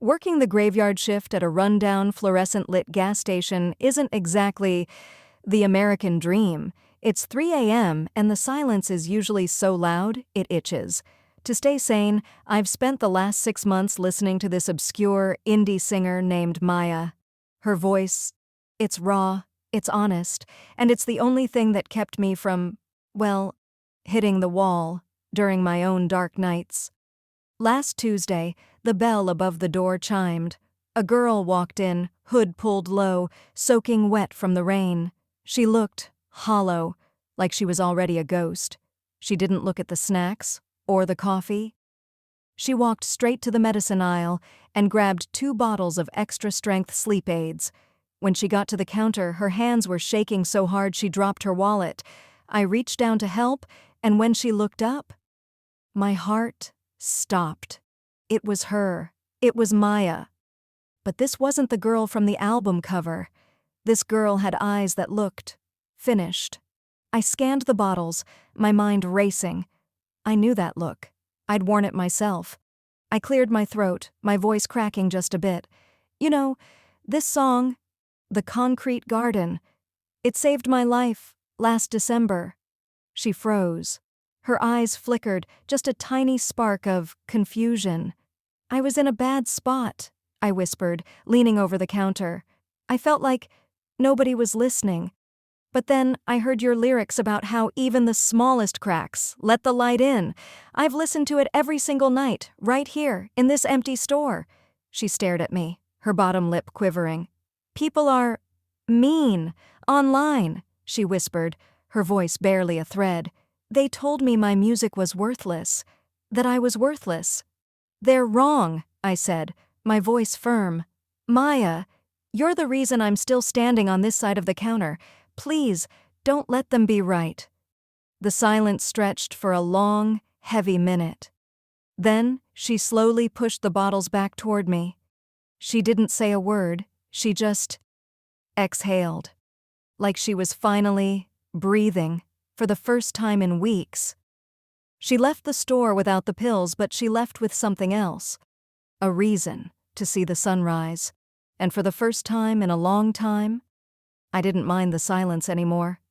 Working the graveyard shift at a rundown, fluorescent-lit gas station isn't exactly the American dream. It's 3 a.m., and the silence is usually so loud, it itches. To stay sane, I've spent the last 6 months listening to this obscure indie singer named Maya. Her voice, it's raw, it's honest, and it's the only thing that kept me from, well, hitting the wall during my own dark nights. Last Tuesday, the bell above the door chimed. A girl walked in, hood pulled low, soaking wet from the rain. She looked hollow, like she was already a ghost. She didn't look at the snacks or the coffee. She walked straight to the medicine aisle and grabbed 2 bottles of extra-strength sleep aids. When she got to the counter, her hands were shaking so hard she dropped her wallet. I reached down to help, and when she looked up, my heart stopped. It was her. It was Maya. But this wasn't the girl from the album cover. This girl had eyes that looked finished. I scanned the bottles, my mind racing. I knew that look. I'd worn it myself. I cleared my throat, my voice cracking just a bit. You know, this song, The Concrete Garden, it saved my life last December. She froze. Her eyes flickered, just a tiny spark of confusion. I was in a bad spot, I whispered, leaning over the counter. I felt like nobody was listening. But then I heard your lyrics about how even the smallest cracks let the light in. I've listened to it every single night, right here, in this empty store. She stared at me, her bottom lip quivering. People are mean online, she whispered, her voice barely a thread. They told me my music was worthless, that I was worthless. They're wrong, I said, my voice firm. Maya, you're the reason I'm still standing on this side of the counter. Please, don't let them be right. The silence stretched for a long, heavy minute. Then she slowly pushed the bottles back toward me. She didn't say a word, she just exhaled, like she was finally breathing for the first time in weeks. She left the store without the pills, but she left with something else. A reason to see the sunrise. And for the first time in a long time, I didn't mind the silence anymore.